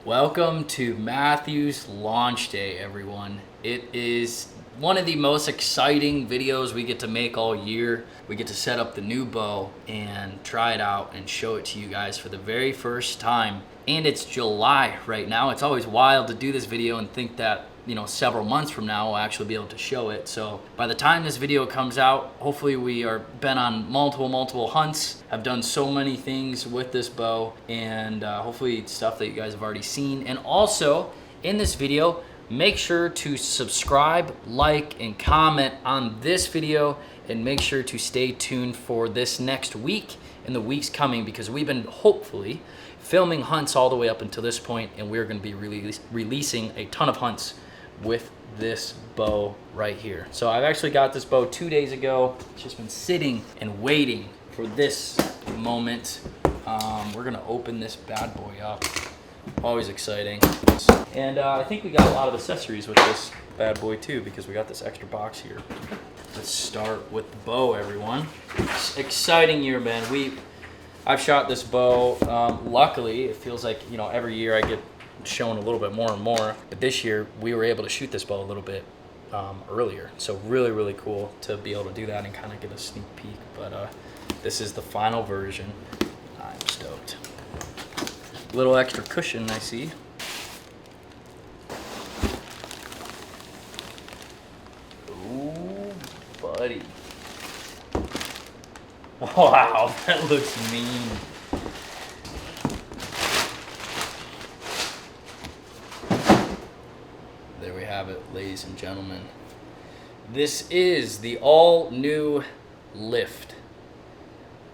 Welcome to Mathews launch day, everyone. It is one of the most exciting videos we get to make all year. We get to set up the new bow and try it out and show it to you guys for the very first time. And it's July right now. It's always wild to do this video and think that, several months from now we'll actually be able to show it. So by the time this video comes out, hopefully we are been on multiple hunts, have done so many things with this bow, and hopefully stuff that you guys have already seen. And also in this video, make sure to subscribe, like, and comment on this video, and make sure to stay tuned for this next week and the weeks coming, because we've been hopefully filming hunts all the way up until this point, and we're going to be releasing a ton of hunts with this bow right here. So I've actually got this bow 2 days ago. It's just been sitting and waiting for this moment. We're gonna open this bad boy up. Always exciting. And I think we got a lot of accessories with this bad boy too, because we got this extra box here. Let's start with the bow, everyone. Exciting year, man. I've shot this bow. Luckily, it feels like every year I get shown a little bit more and more, but this year we were able to shoot this bow a little bit earlier, so really cool to be able to do that and kind of get a sneak peek. But this is the final version. I'm stoked. Little extra cushion, I see. Ooh, buddy. Wow, that looks mean. There we have it, ladies and gentlemen. This is the all-new Lift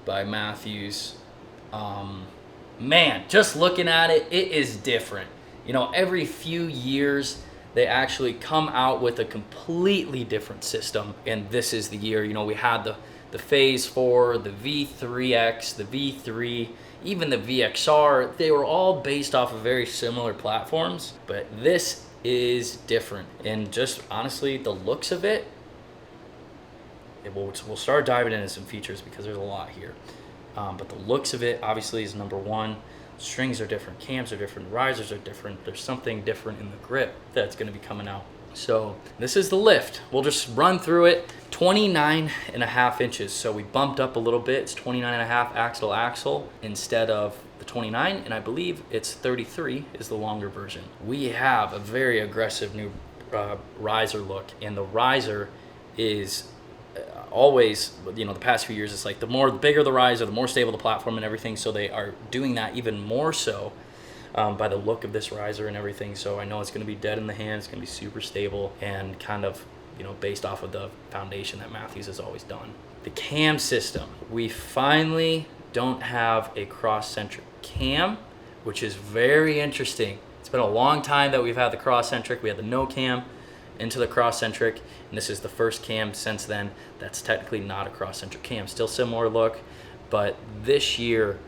by Mathews. Man, just looking at it, it is different. Every few years they actually come out with a completely different system, and this is the year. We had the Phase 4, the V3X, the V3, even the VXR. They were all based off of very similar platforms, but this is different. And just honestly, the looks of it, we'll start diving into some features because there's a lot here. But the looks of it obviously is number one. Strings are different, cams are different, risers are different. There's something different in the grip that's going to be coming out. So this is the Lift. We'll just run through it. 29.5 inches. So we bumped up a little bit. It's 29.5 axle to axle instead of the 29, and I believe it's 33 is the longer version. We have a very aggressive new riser look, and the riser is always, the past few years, it's like the bigger the riser, the more stable the platform and everything. So they are doing that even more so by the look of this riser and everything. So I know it's going to be dead in the hand. It's going to be super stable and kind of based off of the foundation that Mathews has always done. The cam system, we finally don't have a cross-centric cam, which is very interesting. It's been a long time that we've had the cross-centric. We had the no cam into the cross-centric, and this is the first cam since then that's technically not a cross-centric cam. Still similar look, but this year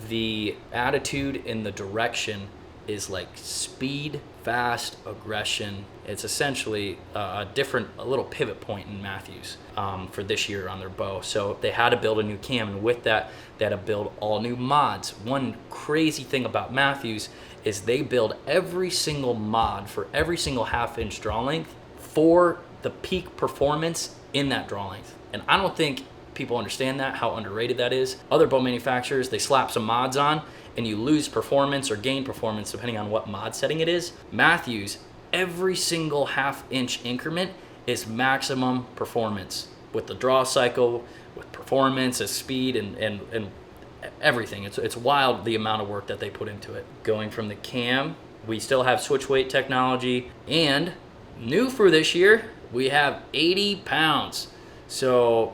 the attitude in the direction is like speed, fast, aggression. It's essentially a little pivot point in Mathews for this year on their bow. So they had to build a new cam, and with that, they had to build all new mods. One crazy thing about Mathews is they build every single mod for every single half-inch draw length for the peak performance in that draw length. And I don't think people understand that, how underrated that is. Other bow manufacturers, they slap some mods on and you lose performance or gain performance depending on what mod setting it is. Mathews, every single half-inch increment is maximum performance with the draw cycle, with performance, as speed, and everything. It's wild the amount of work that they put into it. Going from the cam, we still have switch weight technology, and new for this year, we have 80 pounds. So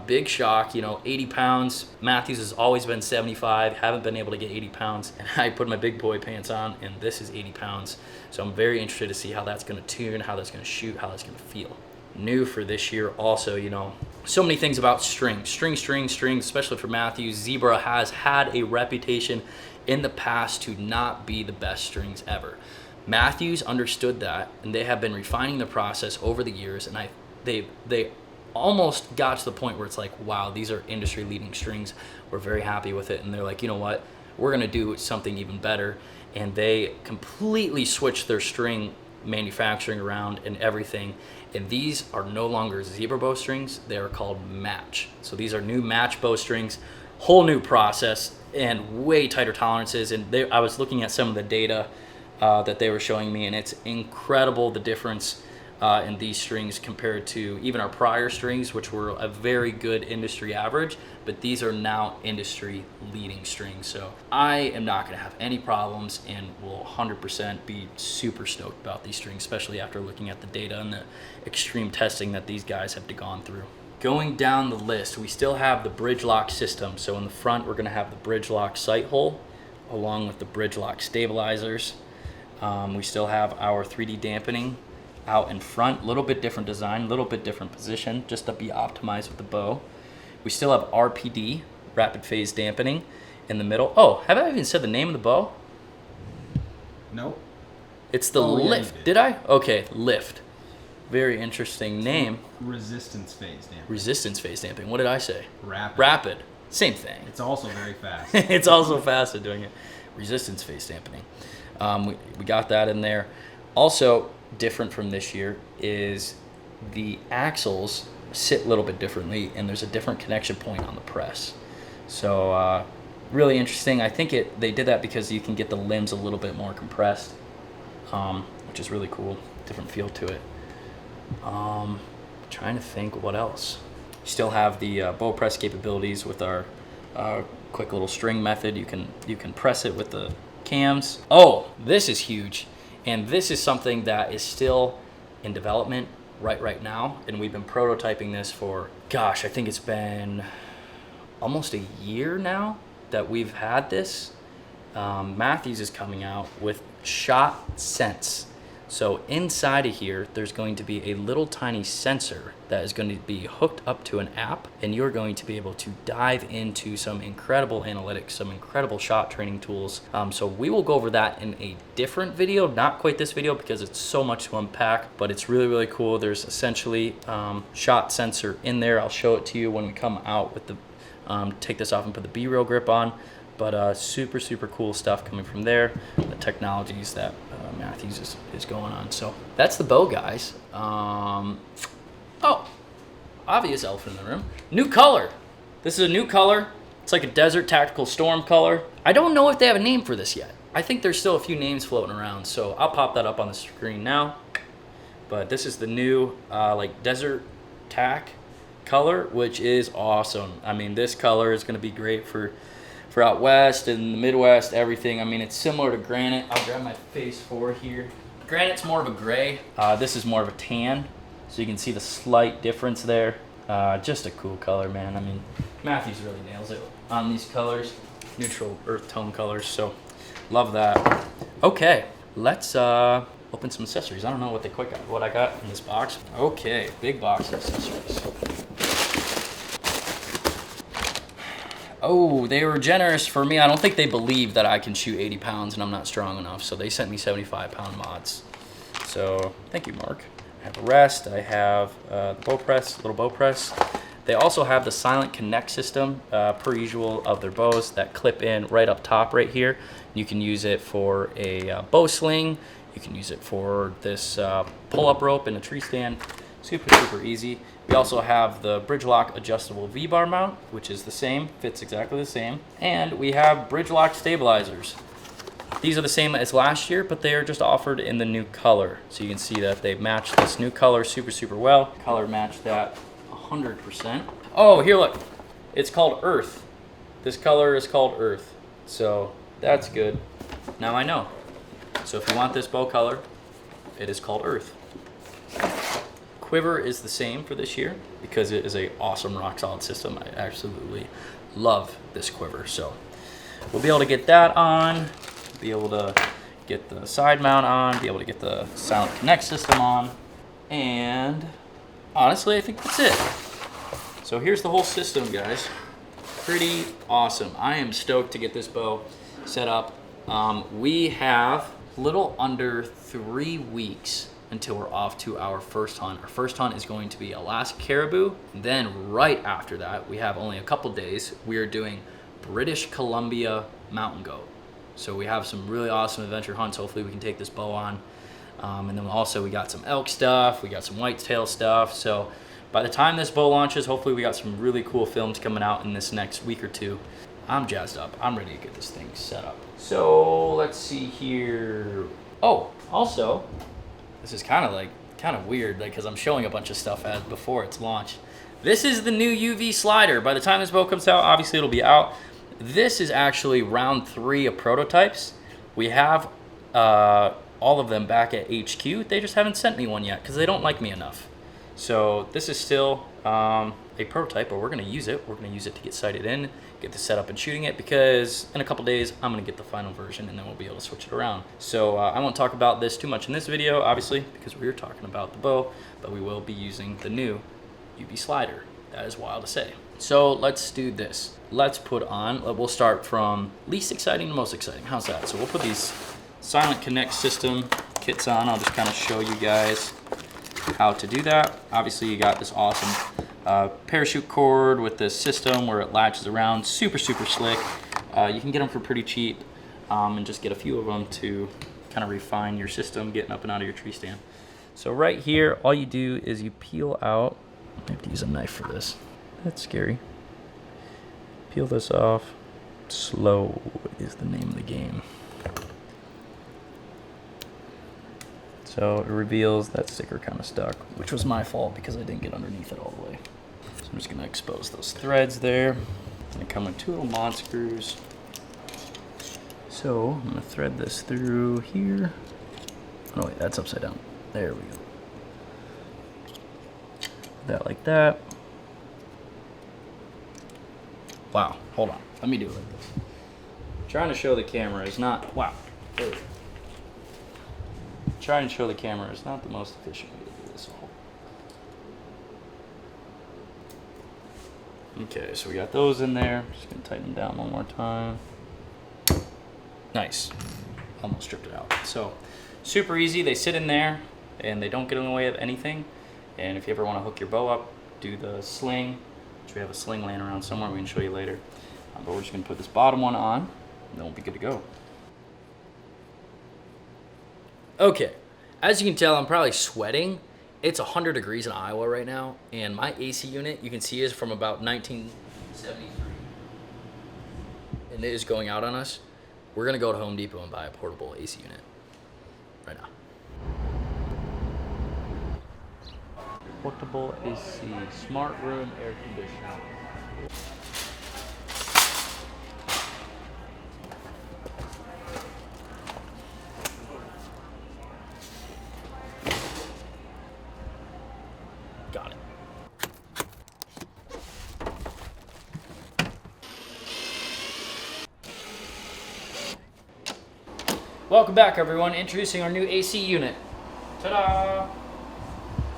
big shock, 80 pounds. Mathews has always been 75, haven't been able to get 80 pounds. And I put my big boy pants on, and this is 80 pounds. So I'm very interested to see how that's gonna tune, how that's gonna shoot, how that's gonna feel. New for this year also, so many things about strings, especially for Mathews. Zebra has had a reputation in the past to not be the best strings ever. Mathews understood that, and they have been refining the process over the years, and they almost got to the point where it's like, wow, these are industry leading strings. We're very happy with it. And they're like, you know what? we're going to do something even better. And they completely switched their string manufacturing around and everything. And these are no longer zebra bowstrings. They are called match. So these are new match bowstrings, whole new process and way tighter tolerances. And I was looking at some of the data that they were showing me, and it's incredible the difference in these strings compared to even our prior strings, which were a very good industry average, but these are now industry leading strings. So I am not going to have any problems and will 100% be super stoked about these strings, especially after looking at the data and the extreme testing that these guys have gone through. Going down the list, we still have the bridge lock system. So in the front, we're going to have the bridge lock sight hole along with the bridge lock stabilizers. We still have our 3D dampening out in front, a little bit different design, a little bit different position, just to be optimized with the bow. We still have RPD, rapid phase dampening, in the middle. Oh, have I even said the name of the bow? Nope. It's the Lift. Yeah, did I? Okay, Lift. Very interesting name. Resistance phase damping. Resistance phase damping. What did I say? Rapid. Rapid. Same thing. It's also very fast. It's also fast at doing it. Resistance phase dampening. We got that in there. Also, different from this year is the axles sit a little bit differently, and there's a different connection point on the press. So really interesting. I think they did that because you can get the limbs a little bit more compressed, which is really cool. Different feel to it. Trying to think what else. Still have the bow press capabilities with our quick little string method. You can press it with the cams. Oh, this is huge. And this is something that is still in development right now. And we've been prototyping this for, gosh, I think it's been almost a year now that we've had this. Mathews is coming out with Shot Sense. So inside of here, there's going to be a little tiny sensor that is going to be hooked up to an app, and you're going to be able to dive into some incredible analytics, some incredible shot training tools. So we will go over that in a different video, not quite this video because it's so much to unpack, but it's really, really cool. There's essentially shot sensor in there. I'll show it to you when we come out with the, take this off and put the B-Reel grip on. But super, super cool stuff coming from there. The technologies that Mathews is going on. So that's the bow, guys. Oh, obvious elephant in the room. New color. This is a new color. It's like a desert tactical storm color. I don't know if they have a name for this yet. I think there's still a few names floating around. So I'll pop that up on the screen now. But this is the new like desert tack color, which is awesome. I mean, this color is going to be great for out west and the Midwest, everything. I mean, it's similar to granite. I'll grab my phase 4 here. Granite's more of a gray. This is more of a tan. So you can see the slight difference there. Just a cool color, man. I mean, Mathews really nails it on these colors. Neutral earth tone colors, so love that. Okay, let's open some accessories. I don't know what I got in this box. Okay, big box of accessories. Oh, they were generous for me. I don't think they believe that I can shoot 80 pounds and I'm not strong enough. So they sent me 75-pound mods. So thank you, Mark. I have a rest. I have the bow press, little bow press. They also have the silent connect system, per usual, of their bows that clip in right up top right here. You can use it for a bow sling. You can use it for this pull-up rope in a tree stand. Super, super easy. We also have the bridge lock adjustable V-bar mount, which is the same, fits exactly the same. And we have bridge lock stabilizers. These are the same as last year, but they are just offered in the new color. So you can see that they've matched this new color super, super well. Color matched that 100%. Oh, here, look. It's called Earth. This color is called Earth. So that's good. Now I know. So if you want this bow color, it is called Earth. Quiver is the same for this year because it is a awesome rock solid system. I absolutely love this quiver. So we'll be able to get that on, be able to get the side mount on, be able to get the silent connect system on, and honestly, I think that's it. So here's the whole system, guys. Pretty awesome. I am stoked to get this bow set up. We have a little under 3 weeks until we're off to our first hunt. Our first hunt is going to be Alaska caribou. Then right after that, we have only a couple days. We are doing British Columbia mountain goat. So we have some really awesome adventure hunts. Hopefully we can take this bow on. And then also we got some elk stuff, we got some whitetail stuff. So by the time this bow launches, hopefully we got some really cool films coming out in this next week or two. I'm jazzed up. I'm ready to get this thing set up. So let's see here. Oh, also, this is kind of weird, because I'm showing a bunch of stuff as before it's launched. This is the new UV slider. By the time this bow comes out, obviously it'll be out. This is actually round 3 of prototypes. We have all of them back at HQ. They just haven't sent me one yet because they don't like me enough. So this is still a prototype, but we're going to use it. We're going to use it to get sighted in, get this set up and shooting it, because in a couple days I'm going to get the final version and then we'll be able to switch it around. So I won't talk about this too much in this video, obviously, because we're talking about the bow, but we will be using the new UV slider. That is wild to say. So let's do this. Let's put on, we'll start from least exciting to most exciting. How's that? So we'll put these Silent Connect system kits on. I'll just kind of show you guys how to do that. Obviously you got this awesome parachute cord with this system where it latches around. Super slick. You can get them for pretty cheap, and just get a few of them to kind of refine your system getting up and out of your tree stand. So right here, all you do is you peel out. I have to use a knife for this. That's scary. Peel this off. Slow is the name of the game. So it reveals that sticker kind of stuck, which was my fault because I didn't get underneath it all the way. So I'm just gonna expose those threads there. They come with 2 little mod screws. So I'm gonna thread this through here. Oh wait, that's upside down. There we go. That like that. Wow, hold on. Let me do it like this. Trying to show the camera is not, wow. There we go. Trying to show the camera is not the most efficient way to do this all. Okay, so we got those in there. Just gonna tighten them down one more time. Nice. Almost stripped it out. So super easy. They sit in there and they don't get in the way of anything. And if you ever want to hook your bow up, do the sling, which we have a sling laying around somewhere we can show you later. But we're just gonna put this bottom one on and then we'll be good to go. Okay, as you can tell, I'm probably sweating. It's 100 degrees in Iowa right now, and my AC unit, you can see, is from about 1973. And it is going out on us. We're gonna go to Home Depot and buy a portable AC unit right now. Portable AC, smart room air conditioner. Got it. Welcome back, everyone. Introducing our new AC unit. Ta-da!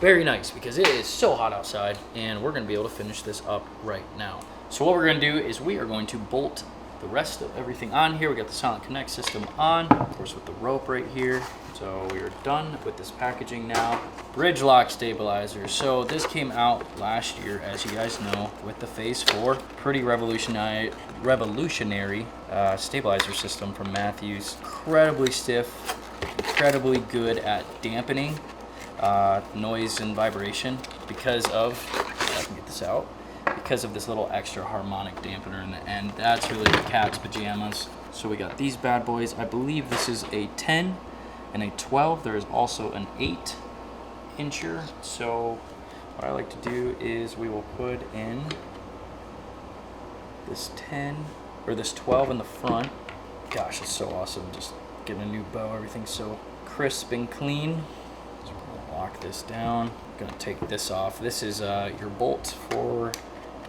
Very nice, because it is so hot outside, and we're going to be able to finish this up right now. So what we're going to do is we are going to bolt the rest of everything on here. We got the Silent Connect system on, of course, with the rope right here. So we are done with this packaging now. Bridge lock stabilizer. So this came out last year, as you guys know, with the Phase 4. Pretty revolutionary stabilizer system from Mathews. Incredibly stiff, incredibly good at dampening noise and vibration because of, if I can get this out, because of this little extra harmonic dampener in the end. That's really the cat's pajamas. So we got these bad boys. I believe this is a 10 and a 12. There is also an 8 incher. So what I like to do is we will put in this 10 or this 12 in the front. Gosh, it's so awesome. Just getting a new bow. Everything's so crisp and clean. So we're gonna lock this down. I'm gonna take this off. This is your bolt for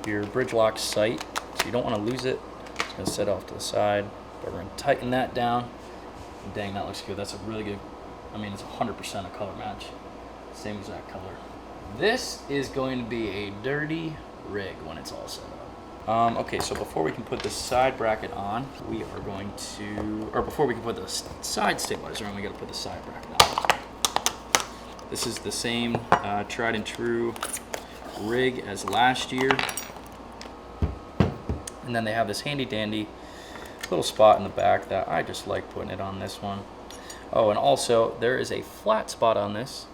your bridge lock sight. So you don't want to lose it. It's gonna set off to the side. But we're gonna tighten that down. And dang, that looks good. That's a really good, I mean, it's 100% a color match. Same exact color. This is going to be a dirty rig when it's all set up. Okay, so before we can put the side bracket on, we are going to, or before we can put the side stabilizer on, we gotta put the side bracket on. This is the same tried and true rig as last year. And then they have this handy dandy little spot in the back that I just like putting it on this one. Oh, and also there is a flat spot on this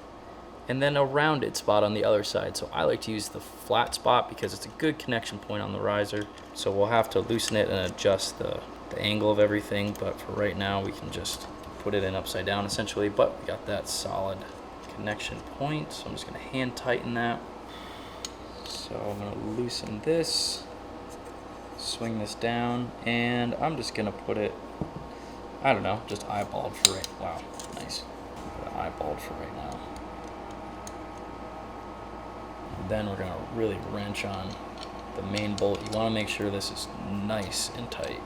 and then a rounded spot on the other side. So I like to use the flat spot because it's a good connection point on the riser. So we'll have to loosen it and adjust the angle of everything, but for right now we can just put it in upside down essentially, but we got that solid connection point. So I'm just gonna hand tighten that. So I'm gonna loosen this, swing this down, and I'm just gonna put it, I don't know, just eyeballed for right, wow, nice. Put it eyeballed for right now. Then we're gonna really wrench on the main bolt. You wanna make sure this is nice and tight.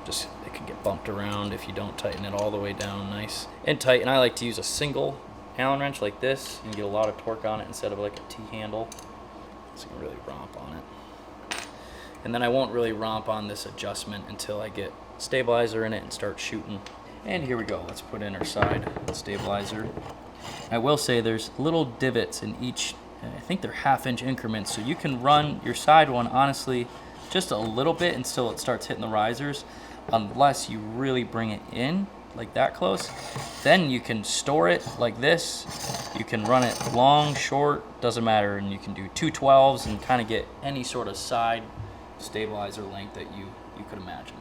Just, it can get bumped around if you don't tighten it all the way down nice and tight. And I like to use a single Allen wrench like this and get a lot of torque on it instead of like a T-handle. So you can really romp on it. And then I won't really romp on this adjustment until I get stabilizer in it and start shooting. And here we go, let's put in our side stabilizer. I will say there's little divots in each, I think they're 1/2 inch increments, so you can run your side one honestly just a little bit until it starts hitting the risers, unless you really bring it in like that close. Then you can store it like this. You can run it long, short, doesn't matter, and you can do 212s and kind of get any sort of side stabilizer length that you could imagine.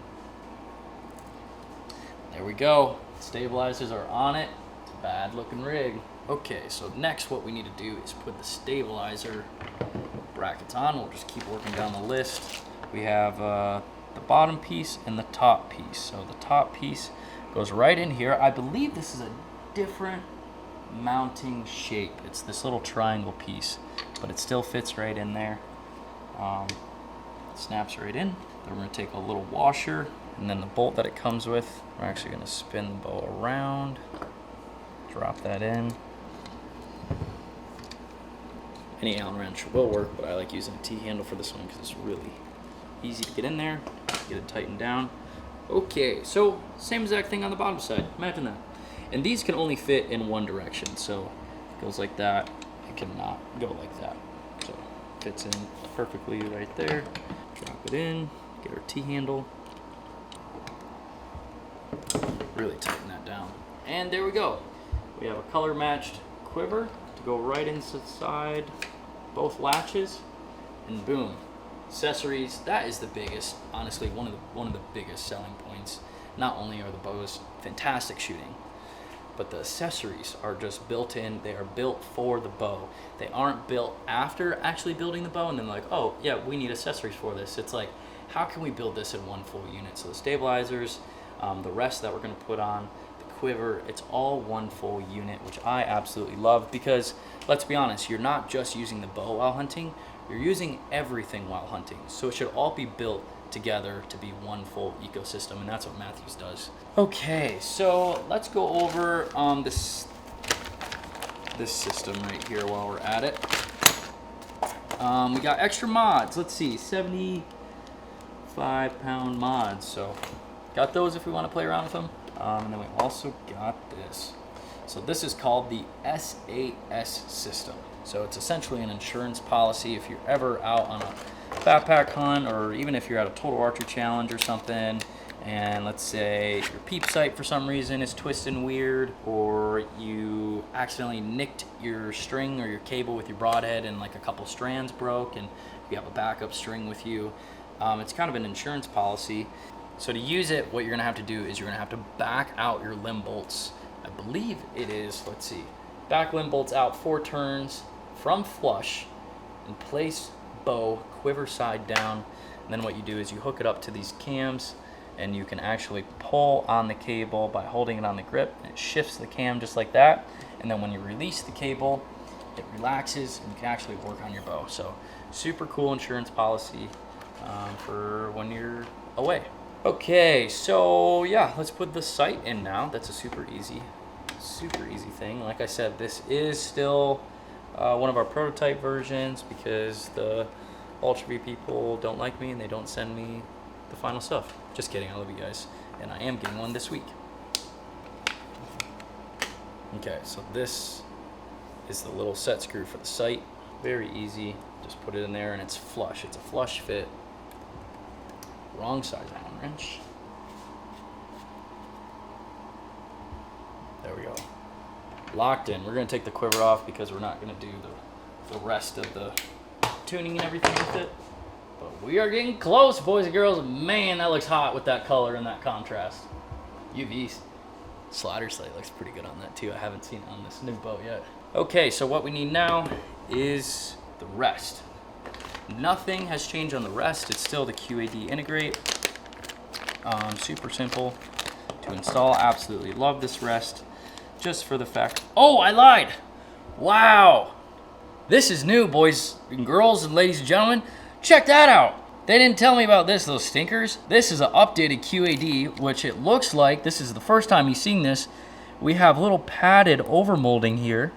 There we go, stabilizers are on it. It's a bad looking rig. Okay, so next what we need to do is put the stabilizer brackets on. We'll just keep working down the list. We have the bottom piece and the top piece. So the top piece goes right in here. I believe this is a different mounting shape. It's this little triangle piece, but it still fits right in there. It snaps right in. Then we're gonna take a little washer, and then the bolt that it comes with, we're actually gonna spin the bow around, drop that in. Any Allen wrench will work, but I like using a T-handle for this one because it's really easy to get in there, get it tightened down. Okay, so same exact thing on the bottom side, imagine that. And these can only fit in one direction, so it goes like that, it cannot go like that. So it fits in perfectly right there. Drop it in, get our T-handle. Really tighten that down. And there we go. We have a color matched quiver to go right inside both latches, and boom. Accessories, that is the biggest, honestly, one of the biggest selling points. Not only are the bows fantastic shooting, but the accessories are just built in. They are built for the bow. They aren't built after actually building the bow and then like, oh yeah, we need accessories for this. It's like, how can we build this in one full unit? So the stabilizers, the rest that we're gonna put on, the quiver, it's all one full unit, which I absolutely love because let's be honest, you're not just using the bow while hunting, you're using everything while hunting. So it should all be built together to be one full ecosystem, and that's what Mathews does. Okay, so let's go over this system right here while we're at it. We got extra mods. Let's see, 75-pound mods. So got those if we want to play around with them. And then we also got this. So this is called the SAS system. So it's essentially an insurance policy if you're ever out on a backpack hunt, or even if you're at a total archery challenge or something, and let's say your peep sight for some reason is twisting weird, or you accidentally nicked your string or your cable with your broadhead and like a couple strands broke and you have a backup string with you. It's kind of an insurance policy. So to use it, what you're gonna have to do is you're gonna have to back out your limb bolts. I believe it is, let's see, back limb bolts out 4 turns from flush and place bow quiver side down. And then what you do is you hook it up to these cams, and you can actually pull on the cable by holding it on the grip, and it shifts the cam just like that. And then when you release the cable, it relaxes and you can actually work on your bow. So super cool insurance policy for when you're away. Okay, so yeah, let's put the sight in now. That's a super easy thing. Like I said, this is still one of our prototype versions because the Ultra V people don't like me and they don't send me the final stuff. Just kidding, I love you guys. And I am getting one this week. Okay, so this is the little set screw for the sight. Very easy, just put it in there and it's flush. It's a flush fit. Wrong size Allen wrench. There we go. Locked in. We're going to take the quiver off because we're not going to do the rest of the tuning and everything with it. But we are getting close, boys and girls. Man, that looks hot with that color and that contrast. UV slider slate looks pretty good on that too. I haven't seen it on this new boat yet. Okay, so what we need now is the rest. Nothing has changed on the rest. It's still the QAD integrate. Super simple to install. Absolutely love this rest. Just for the fact, oh, I lied. Wow. This is new, boys and girls and ladies and gentlemen. Check that out. They didn't tell me about this, those stinkers. This is an updated QAD, which it looks like, this is the first time you've seen this. We have little padded overmolding here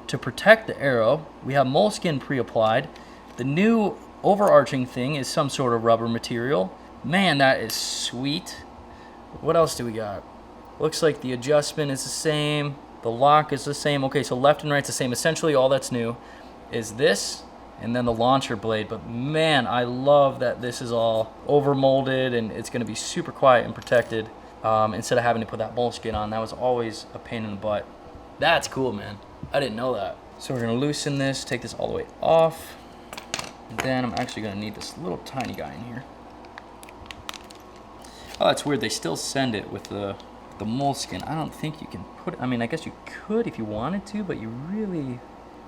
to protect the arrow. We have moleskin pre-applied. The new overarching thing is some sort of rubber material. Man, that is sweet. What else do we got? Looks like the adjustment is the same. The lock is the same. Okay, so left and right's the same. Essentially, all that's new is this and then the launcher blade. But man, I love that this is all overmolded and it's gonna be super quiet and protected instead of having to put that moleskin on. That was always a pain in the butt. That's cool, man. I didn't know that. So we're gonna loosen this, take this all the way off. And then I'm actually gonna need this little tiny guy in here. Oh, that's weird. They still send it with the moleskin. I don't think you can put it, I mean, I guess you could if you wanted to, but you really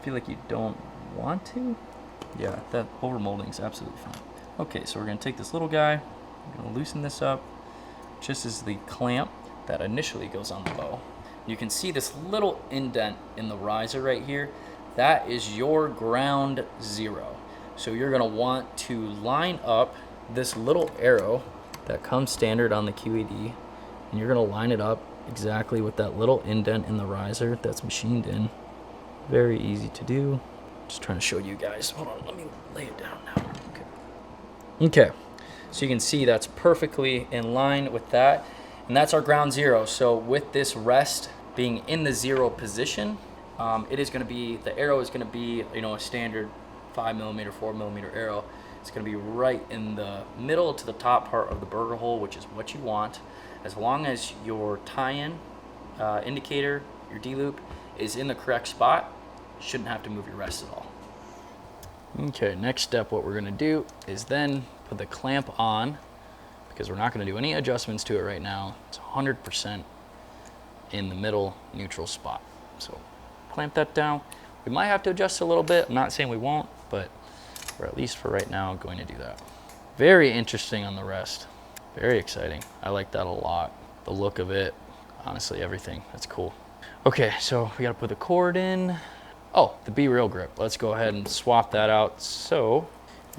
feel like you don't want to. Yeah, that overmolding is absolutely fine. Okay, so we're gonna take this little guy, we're gonna loosen this up, just as the clamp that initially goes on the bow. You can see this little indent in the riser right here. That is your ground zero. So you're gonna want to line up this little arrow that comes standard on the QAD, and you're gonna line it up exactly with that little indent in the riser that's machined in. Very easy to do. Just trying to show you guys. Hold on, let me lay it down now. Okay, so you can see that's perfectly in line with that, and that's our ground zero. So with this rest being in the zero position, it is gonna be, the arrow is gonna be, you know, a standard 5mm, 4mm arrow. It's gonna be right in the middle to the top part of the burger hole, which is what you want. As long as your tie-in indicator, your D-loop, is in the correct spot, you shouldn't have to move your rest at all. Okay, next step, what we're gonna do is then put the clamp on, because we're not gonna do any adjustments to it right now. It's 100% in the middle neutral spot. So clamp that down. We might have to adjust a little bit. I'm not saying we won't, but or at least for right now, I'm going to do that. Very interesting on the rest. Very exciting. I like that a lot. The look of it, honestly, everything. That's cool. Okay, so we gotta put the cord in. Oh, the B-Reel grip. Let's go ahead and swap that out. So,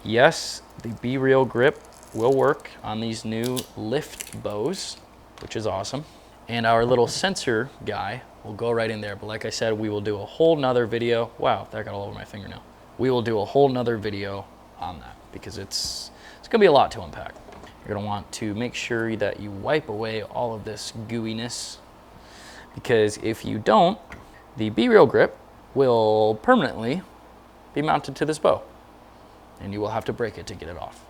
yes, the B-Reel grip will work on these new lift bows, which is awesome. And our little sensor guy will go right in there. But like I said, we will do a whole nother video. Wow, that got all over my finger now. We will do a whole nother video on that because it's gonna be a lot to unpack. You're gonna want to make sure that you wipe away all of this gooiness, because if you don't, the B-Reel grip will permanently be mounted to this bow and you will have to break it to get it off.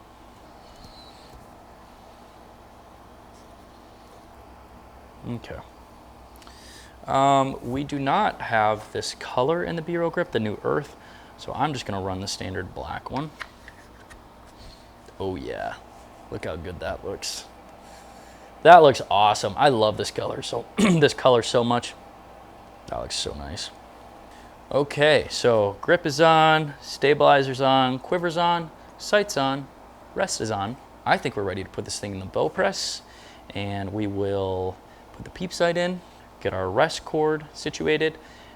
Okay. We do not have this color in the B-Reel grip, the new earth. So I'm just gonna run the standard black one. Oh yeah, look how good that looks. That looks awesome. I love this color this color so much. That looks so nice. Okay, so grip is on, stabilizer's on, quiver's on, sight's on, rest is on. I think we're ready to put this thing in the bow press, and we will put the peep sight in, get our rest cord situated,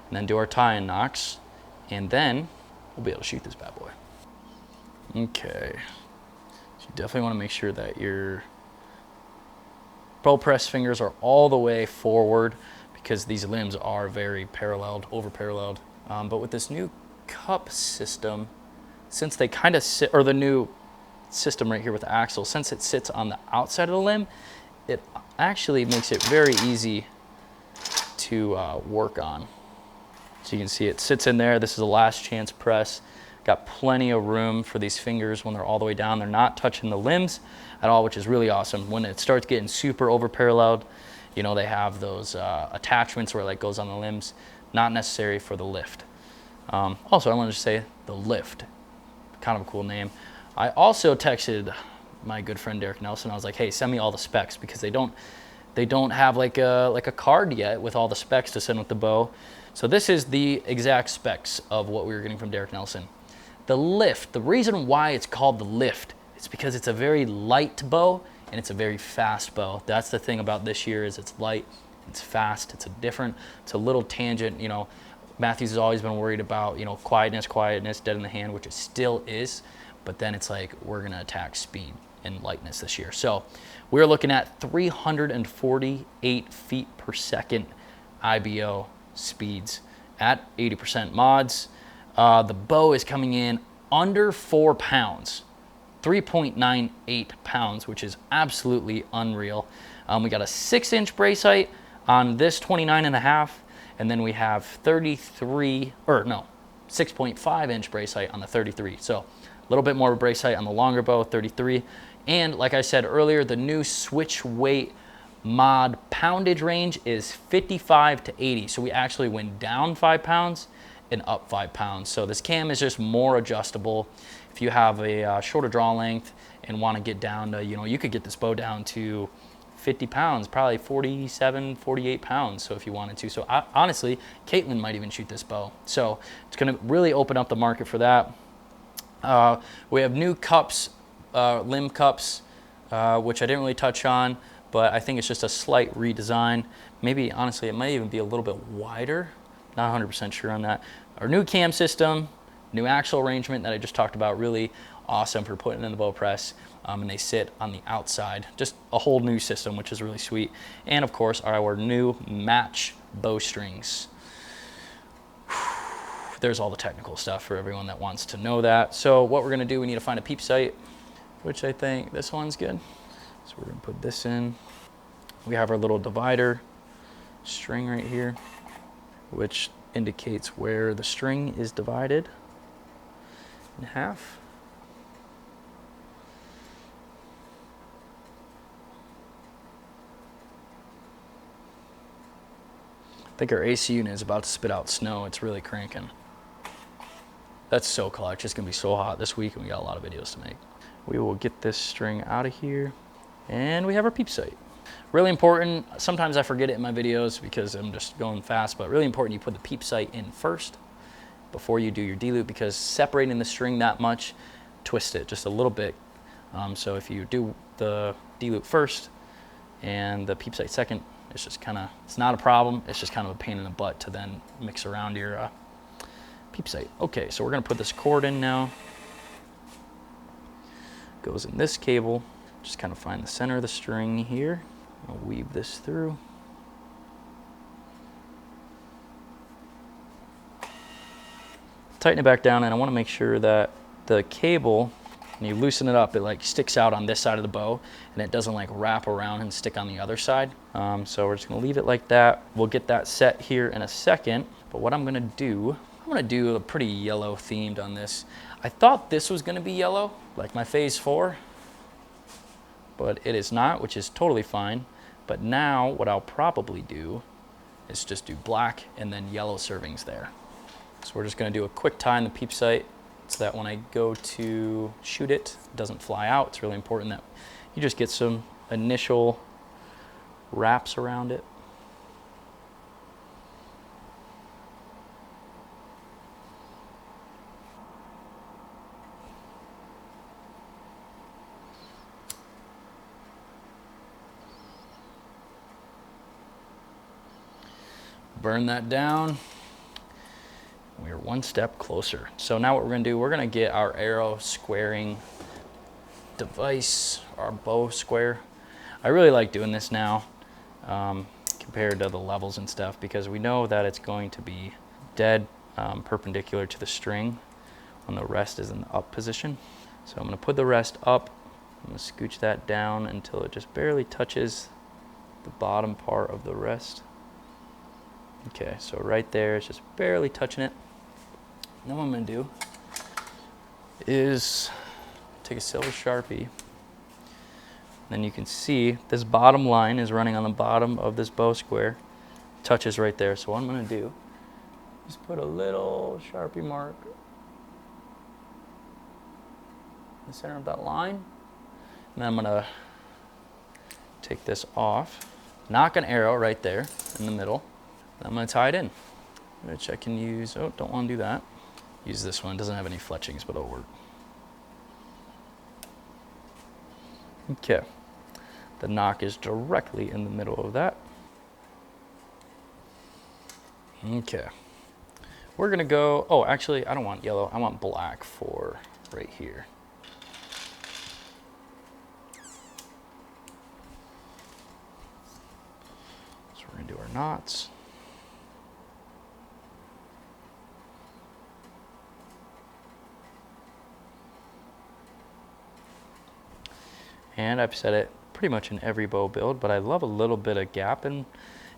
and then do our tie-in knocks, and then we'll be able to shoot this bad boy. Okay, so you definitely want to make sure that your bow press fingers are all the way forward, because these limbs are very paralleled, over paralleled. But with this new cup system, since they kind of sit, or the new system right here with the axle, since it sits on the outside of the limb, it actually makes it very easy to work on. So you can see it sits in there. This is a last chance press. Got plenty of room for these fingers when they're all the way down. They're not touching the limbs at all, which is really awesome. When it starts getting super over paralleled, You know, they have those attachments where it like goes on the limbs. Not necessary for the lift. Also, I want to say the lift, kind of a cool name. I also texted my good friend Derek Nelson. I was like, hey, send me all the specs, because they don't have like a card yet with all the specs to send with the bow. So this is the exact specs of what we were getting from Derek Nelson. The lift, the reason why it's called the lift, is because it's a very light bow and it's a very fast bow. That's the thing about this year, is it's light, it's fast, it's a little tangent. You know, Mathews has always been worried about, you know, quietness, dead in the hand, which it still is, but then it's like, we're gonna attack speed and lightness this year. So we're looking at 348 feet per second IBO speeds at 80% mods. The bow is coming in under 4 pounds, 3.98 pounds, which is absolutely unreal. We got a 6-inch brace height on this 29.5, and then we have 6.5-inch brace height on the 33. So a little bit more brace height on the longer bow, 33. And like I said earlier, the new switch weight mod poundage range is 55 to 80. So we actually went down 5 pounds and up 5 pounds. So this cam is just more adjustable. If you have a shorter draw length and want to get down to, you know, you could get this bow down to 50 pounds, probably 47, 48 pounds. So if you wanted to. So honestly, Caitlin might even shoot this bow. So it's going to really open up the market for that. We have new cups, limb cups, which I didn't really touch on, but I think it's just a slight redesign. Maybe, honestly, it might even be a little bit wider. Not 100% sure on that. Our new cam system, new axle arrangement that I just talked about, really awesome for putting in the bow press. And they sit on the outside. Just a whole new system, which is really sweet. And of course, our new match bowstrings. There's all the technical stuff for everyone that wants to know that. So what we're gonna do, we need to find a peep sight, which I think this one's good. So we're gonna put this in. We have our little divider string right here, which indicates where the string is divided in half. I think our AC unit is about to spit out snow. It's really cranking. That's so clutch. It's gonna be so hot this week and we got a lot of videos to make. We will get this string out of here and we have our peep sight. Really important, sometimes I forget it in my videos because I'm just going fast, but really important you put the peep sight in first before you do your D-loop, because separating the string that much, twist it just a little bit. So if you do the D-loop first and the peep sight second, it's just kind of, it's not a problem, it's just kind of a pain in the butt to then mix around your peep sight. Okay, so we're gonna put this cord in now. Goes in this cable. Just kind of find the center of the string here. I'll weave this through. Tighten it back down, and I want to make sure that the cable, when you loosen it up, it like sticks out on this side of the bow and it doesn't like wrap around and stick on the other side. So we're just gonna leave it like that. We'll get that set here in a second, but what I'm gonna do a pretty yellow themed on this. I thought this was gonna be yellow, like my phase 4, but it is not, which is totally fine. But now what I'll probably do is just do black and then yellow servings there. So we're just gonna do a quick tie in the peep sight so that when I go to shoot it, it doesn't fly out. It's really important that you just get some initial wraps around it. Burn that down. We're one step closer. So now what we're gonna do, we're gonna get our arrow squaring device, our bow square. I really like doing this now compared to the levels and stuff, because we know that it's going to be dead perpendicular to the string when the rest is in the up position. So I'm gonna put the rest up. I'm gonna scooch that down until it just barely touches the bottom part of the rest. Okay, so right there, it's just barely touching it. Now what I'm gonna do is take a silver Sharpie, Then you can see this bottom line is running on the bottom of this bow square. Touches right there. So what I'm going to do is put a little Sharpie mark in the center of that line. And then I'm going to take this off, knock an arrow right there in the middle. And I'm going to tie it in, which I can use. Oh, don't want to do that. Use this one. It doesn't have any fletchings, but it'll work. Okay. The knock is directly in the middle of that. Okay. We're going to go, oh, actually, I don't want yellow. I want black for right here. So we're going to do our knots. And I've said it pretty much in every bow build, but I love a little bit of gap in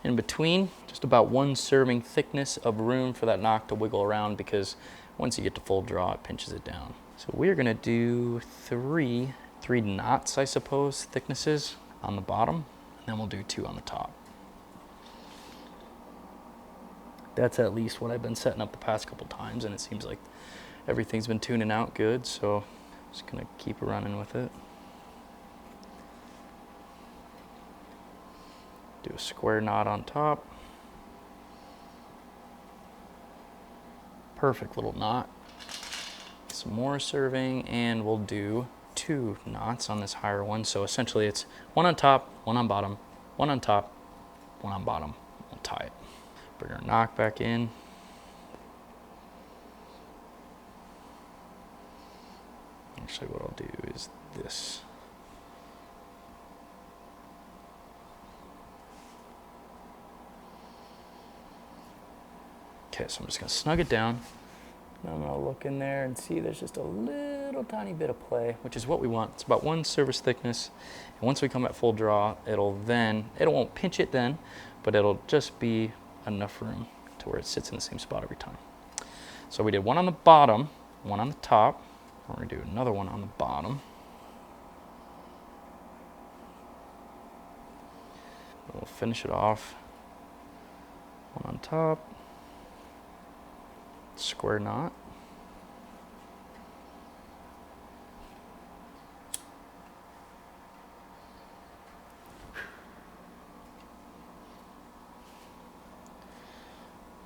between, just about 1 serving thickness of room for that knock to wiggle around, because once you get to full draw, it pinches it down. So we're gonna do three knots, I suppose, thicknesses on the bottom, and then we'll do 2 on the top. That's at least what I've been setting up the past couple times, and it seems like everything's been tuning out good, so I'm just gonna keep running with it. Do a square knot on top. Perfect little knot. Some more serving, and we'll do 2 knots on this higher one. So essentially it's 1 on top, 1 on bottom, 1 on top, 1 on bottom. We'll tie it. Bring our knock back in. Actually, what I'll do is this. Okay, so I'm just gonna snug it down. And I'm gonna look in there and see there's just a little tiny bit of play, which is what we want. It's about 1 service thickness. And once we come at full draw, it won't pinch it then, but it'll just be enough room to where it sits in the same spot every time. So we did 1 on the bottom, 1 on the top. We're gonna do another 1 on the bottom. And we'll finish it off. 1 on top. Square knot.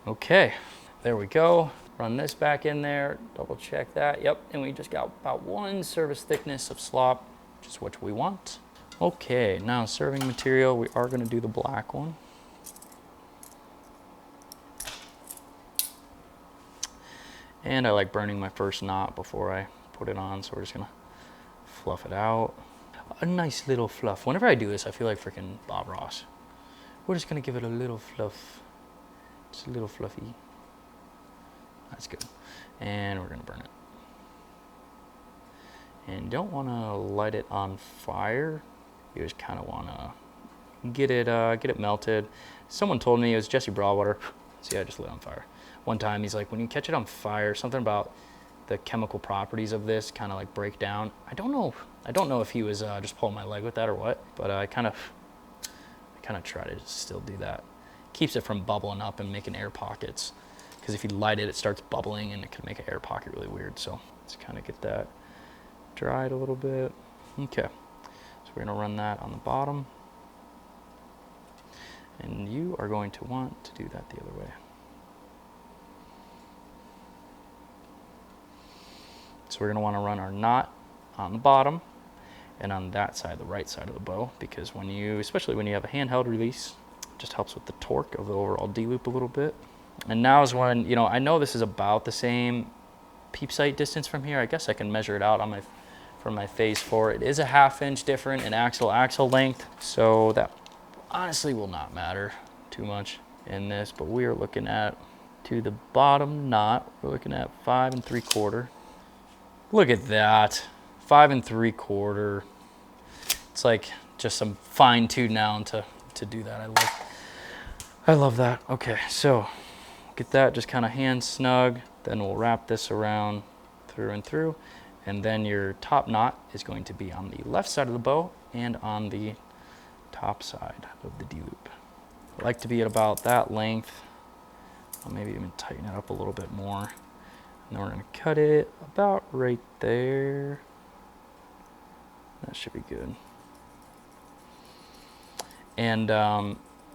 Okay, there we go. Run this back in there, double check that. Yep, and we just got about 1 service thickness of slop, which is what we want. Okay, now serving material, we are going to do the black one. And I like burning my first knot before I put it on, so we're just gonna fluff it out. A nice little fluff. Whenever I do this, I feel like freaking Bob Ross. We're just gonna give it a little fluff. Just a little fluffy. That's good. And we're gonna burn it. And don't wanna light it on fire. You just kinda wanna get it melted. Someone told me it was Jesse Broadwater. See, I just lit on fire. One time he's like, when you catch it on fire, something about the chemical properties of this kind of like break down. I don't know if he was just pulling my leg with that or what, but I kind of try to still do that. Keeps it from bubbling up and making air pockets, because if you light it, it starts bubbling and it can make an air pocket really weird. So let's kind of get that dried a little bit. Okay, so we're gonna run that on the bottom, and you are going to want to do that the other way. So we're going to want to run our knot on the bottom and on that side, the right side of the bow, because especially when you have a handheld release, it just helps with the torque of the overall D-loop a little bit. And now is when, I know this is about the same peep sight distance from here. I guess I can measure it out from my phase 4. It is a 1/2 inch different in axle length, so that honestly will not matter too much in this, but we are looking at, to the bottom knot, we're looking at 5 3/4. Look at that, 5 3/4. It's like just some fine tune down to do that. I love that. Okay, so get that just kind of hand snug. Then we'll wrap this around through and through. And then your top knot is going to be on the left side of the bow and on the top side of the D-loop. I like to be at about that length. I'll maybe even tighten it up a little bit more. And then we're gonna cut it about right there. That should be good. And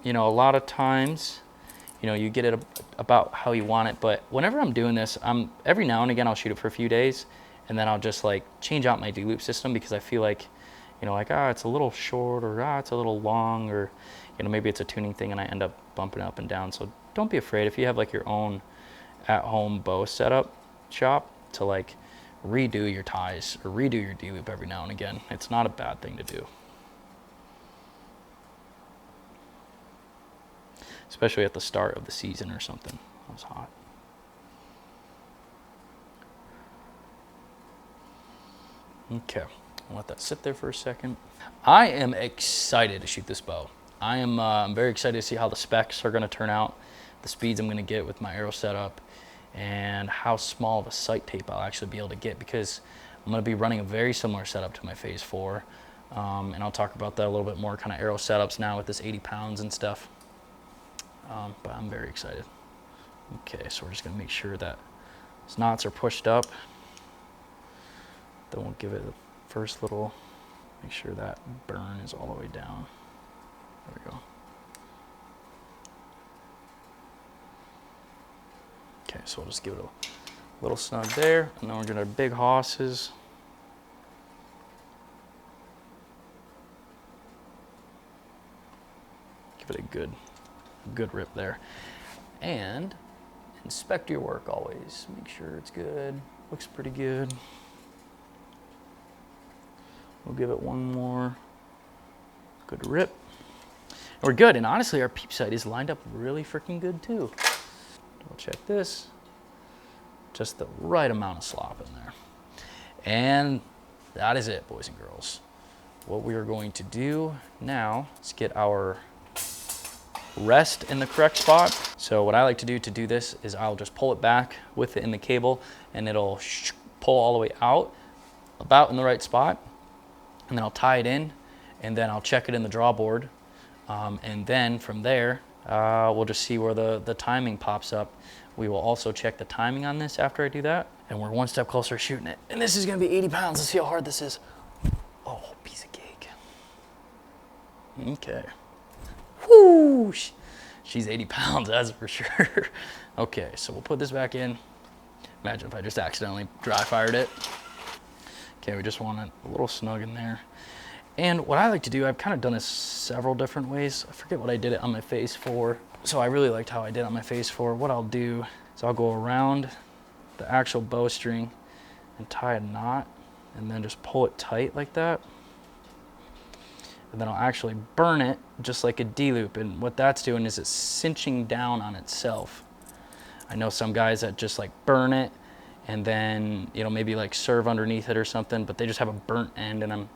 you know, a lot of times, you know, you get it about how you want it, but whenever I'm doing this, every now and again I'll shoot it for a few days, and then I'll just like change out my D-loop system because I feel like, you know, like, it's a little short, or it's a little long, or, you know, maybe it's a tuning thing and I end up bumping it up and down. So don't be afraid if you have like your own at-home bow setup shop to like redo your ties or redo your D-loop every now and again. It's not a bad thing to do. Especially at the start of the season or something. That was hot. Okay, I'll let that sit there for a second. I am excited to shoot this bow. I'm very excited to see how the specs are gonna turn out, the speeds I'm gonna get with my arrow setup, and how small of a sight tape I'll actually be able to get, because I'm gonna be running a very similar setup to my Phase 4. And I'll talk about that a little bit more, kind of arrow setups now with this 80 pounds and stuff. But I'm very excited. Okay, so we're just gonna make sure that these knots are pushed up. Then we'll give it the first little, make sure that burn is all the way down. There we go. Okay, so we'll just give it a little snug there, and then we're gonna big hosses. Give it a good rip there. And inspect your work always. Make sure it's good. Looks pretty good. We'll give it one more good rip. And we're good, and honestly our peep sight is lined up really freaking good too. We'll check this. Just the right amount of slop in there. And that is it, boys and girls. What we are going to do now is get our rest in the correct spot. So what I like to do this is I'll just pull it back with it in the cable, and it'll pull all the way out about in the right spot, and then I'll tie it in, and then I'll check it in the drawboard, and then from there we'll just see where the timing pops up. We will also check the timing on this after I do that, and we're one step closer to shooting it. And this is gonna be 80 pounds. Let's see how hard this is. Oh, piece of cake. Okay. Whoo! She's 80 pounds, that's for sure. Okay, so we'll put this back in. Imagine if I just accidentally dry fired it. Okay, we just want it a little snug in there. And what I like to do, I've kind of done this several different ways. I forget what I did it on my Phase 4. So I really liked how I did it on my Phase 4. What I'll do is I'll go around the actual bowstring and tie a knot, and then just pull it tight like that. And then I'll actually burn it just like a D-loop. And what that's doing is it's cinching down on itself. I know some guys that just like burn it and then, you know, maybe like serve underneath it or something, but they just have a burnt end, and I'm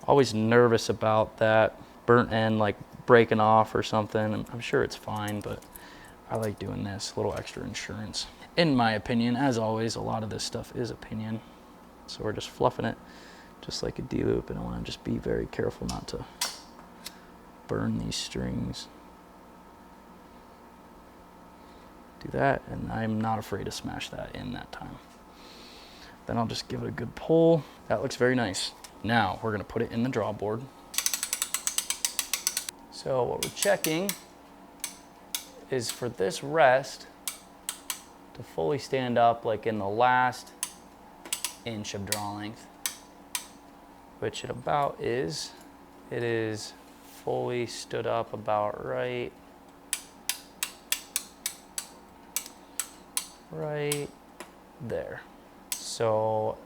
always nervous about that burnt end like breaking off or something. I'm sure it's fine, but I like doing this, a little extra insurance. In my opinion, as always, a lot of this stuff is opinion. So we're just fluffing it just like a D-loop, and I want to just be very careful not to burn these strings. Do that, and I'm not afraid to smash that in that time. Then I'll just give it a good pull. That looks very nice. Now we're gonna put it in the drawboard. So what we're checking is for this rest to fully stand up like in the last inch of draw length, which it about is. It is fully stood up about right there. So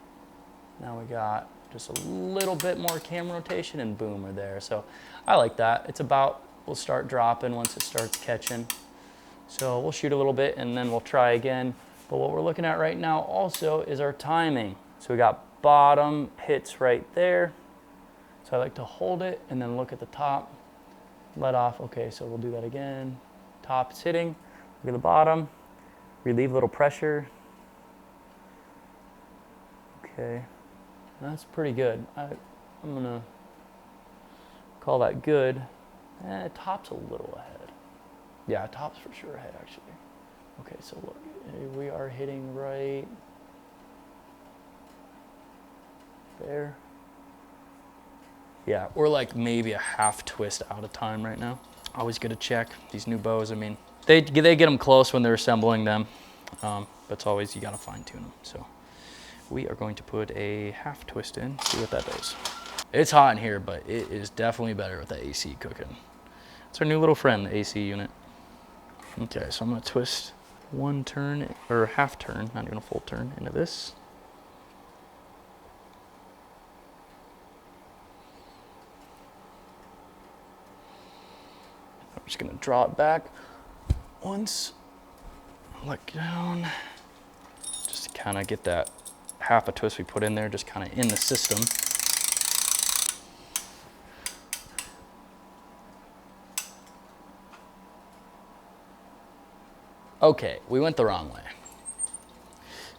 now we got just a little bit more cam rotation, and boom, we're there. So I like that. It's about, we'll start dropping once it starts catching. So we'll shoot a little bit and then we'll try again. But what we're looking at right now also is our timing. So we got bottom hits right there. So I like to hold it and then look at the top, let off. Okay, so we'll do that again. Top's hitting, look at the bottom, relieve a little pressure. Okay, that's pretty good. I'm gonna call that good. Top's a little ahead. Yeah, top's for sure ahead, actually. Okay, so look, we are hitting right there. Yeah, we're like maybe a half twist out of time right now. Always good to check these new bows. I mean, they get them close when they're assembling them, but it's always, you gotta fine tune them. So we are going to put a half twist in, see what that does. It's hot in here, but it is definitely better with the AC cooking. It's our new little friend, the AC unit. Okay, so I'm gonna twist one turn, or half turn, not even a full turn, into this. I'm just gonna draw it back once, let down, just to kind of get that half a twist we put in there, just kind of in the system. Okay, we went the wrong way.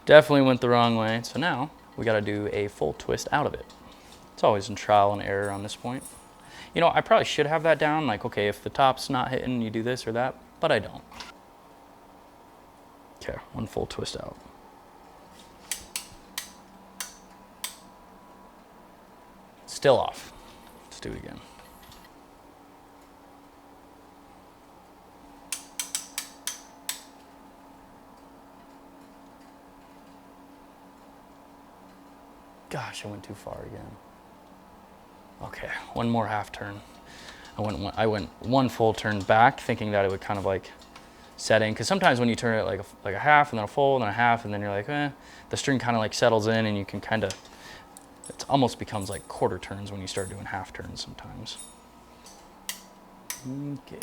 Definitely went the wrong way. So now we got to do a full twist out of it. It's always in trial and error on this point. You know, I probably should have that down. Like, okay, if the top's not hitting, you do this or that, but I don't. Okay, one full twist out. Still off. Let's do it again. Gosh, I went too far again. Okay, one more half turn. I went one full turn back, thinking that it would kind of like set in. Because sometimes when you turn it like a half, and then a full, and then a half, and then you're like, the string kind of like settles in, and you can kind of, it almost becomes like quarter turns when you start doing half turns sometimes. Okay,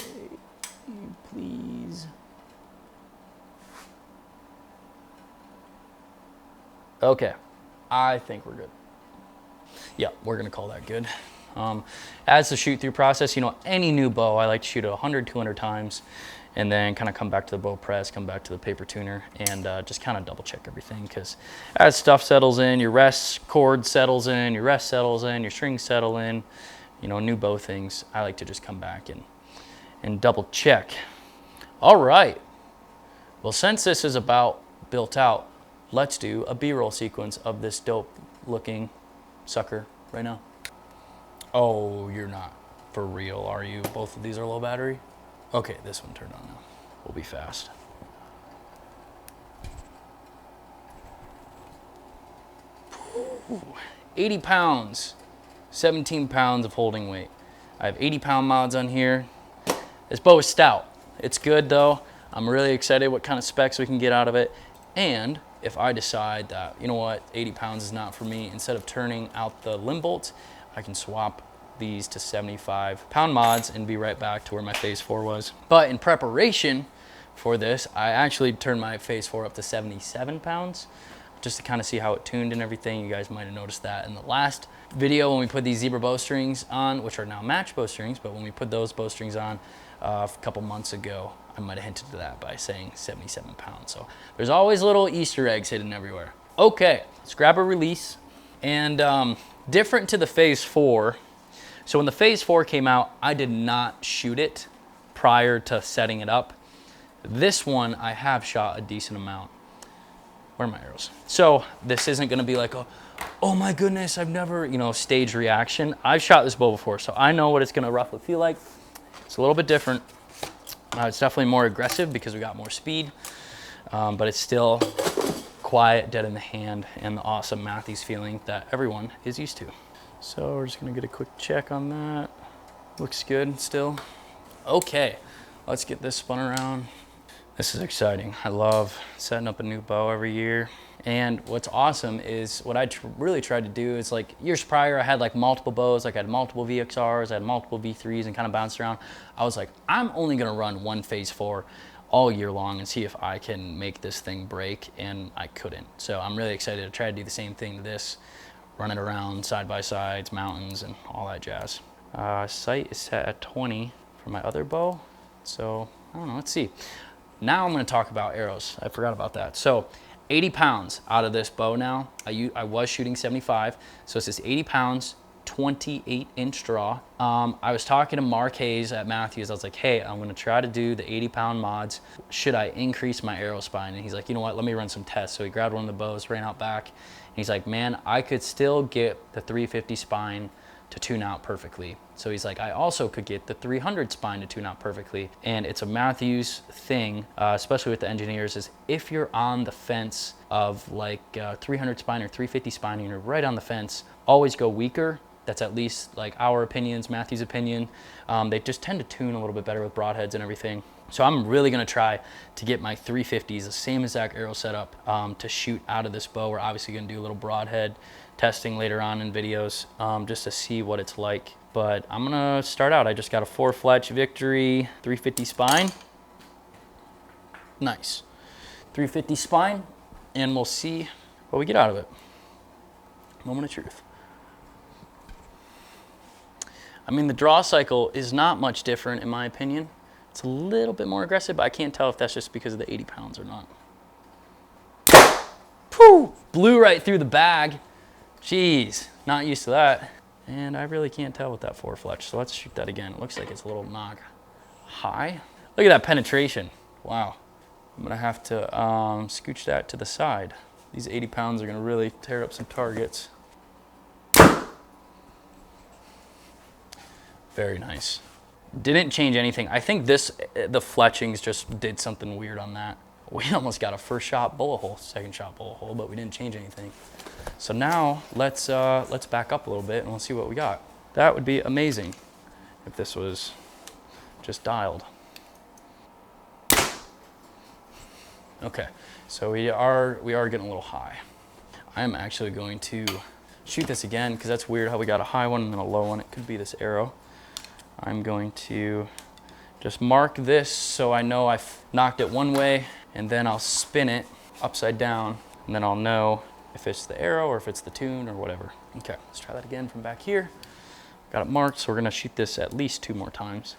please. Okay. I think we're good. Yeah, we're gonna call that good. As the shoot through process, you know, any new bow, I like to shoot it 100, 200 times, and then kind of come back to the bow press, come back to the paper tuner, and just kind of double check everything, because as stuff settles in, your rest chord settles in, your rest settles in, your strings settle in, you know, new bow things, I like to just come back and double check. All right. Well, since this is about built out, let's do a B-roll sequence of this dope looking sucker right now. Oh, you're not for real, are you? Both of these are low battery? Okay, this one turned on now. We'll be fast. Ooh, 80 pounds, 17 pounds of holding weight. I have 80-pound mods on here. This bow is stout. It's good though. I'm really excited what kind of specs we can get out of it. And if I decide that, you know what, 80 pounds is not for me, instead of turning out the limb bolts, I can swap these to 75-pound mods and be right back to where my phase 4 was. But in preparation for this, I actually turned my phase 4 up to 77 pounds, just to kind of see how it tuned and everything. You guys might have noticed that in the last video when we put these zebra bowstrings on, which are now match bowstrings, but when we put those bowstrings on a couple months ago, I might have hinted to that by saying 77 pounds. So there's always little Easter eggs hidden everywhere. Okay, let's grab a release. And different to the phase 4. So when the phase 4 came out, I did not shoot it prior to setting it up. This one, I have shot a decent amount. Where are my arrows? So this isn't gonna be like a, oh my goodness, I've never, you know, staged reaction. I've shot this bow before, so I know what it's gonna roughly feel like. It's a little bit different. It's definitely more aggressive because we got more speed, but it's still quiet, dead in the hand, and the awesome Mathews feeling that everyone is used to. So we're just gonna get a quick check on that. Looks good still. Okay, let's get this spun around. This is exciting. I love setting up a new bow every year. And what's awesome is what I really tried to do is, like years prior, I had like multiple bows, like I had multiple VXRs, I had multiple V3s and kind of bounced around. I was like, I'm only gonna run one phase 4 all year long and see if I can make this thing break, and I couldn't. So I'm really excited to try to do the same thing to this, run it around side by sides, mountains, and all that jazz. Sight is set at 20 for my other bow. So I don't know, let's see. Now I'm gonna talk about arrows. I forgot about that. So 80 pounds out of this bow now. I was shooting 75, so it's just 80 pounds, 28-inch draw. I was talking to Mark Hayes at Mathews. I was like, hey, I'm gonna try to do the 80-pound mods. Should I increase my arrow spine? And he's like, you know what, let me run some tests. So he grabbed one of the bows, ran out back, and he's like, man, I could still get the 350 spine to tune out perfectly. So he's like, I also could get the 300 spine to tune out perfectly. And it's a Mathews thing, especially with the engineers, is if you're on the fence of like 300 spine or 350 spine and you're right on the fence, always go weaker. That's at least like our opinions, Mathews' opinion. They just tend to tune a little bit better with broadheads and everything. So I'm really gonna try to get my 350s, the same exact arrow setup, to shoot out of this bow. We're obviously gonna do a little broadhead testing later on in videos, just to see what it's like. But I'm gonna start out. I just got a 4-fletch Victory 350 spine. Nice. 350 spine, and we'll see what we get out of it. Moment of truth. I mean, the draw cycle is not much different in my opinion. It's a little bit more aggressive, but I can't tell if that's just because of the 80 pounds or not. Pooh! Blew right through the bag. Jeez, not used to that. And I really can't tell with that 4-fletch, so let's shoot that again. It looks like it's a little knock high. Look at that penetration. Wow. I'm gonna have to scooch that to the side. These 80 pounds are gonna really tear up some targets. Very nice. Didn't change anything. I think the fletchings just did something weird on that. We almost got a first shot bullet hole, second shot bullet hole, but we didn't change anything. So now let's back up a little bit and we'll see what we got. That would be amazing if this was just dialed. Okay, so we are getting a little high. I'm actually going to shoot this again because that's weird how we got a high one and then a low one. It could be this arrow. I'm going to just mark this so I know I've knocked it one way, and then I'll spin it upside down, and then I'll know if it's the arrow or if it's the tune or whatever. Okay, let's try that again from back here. Got it marked, so we're gonna shoot this at least 2 more times.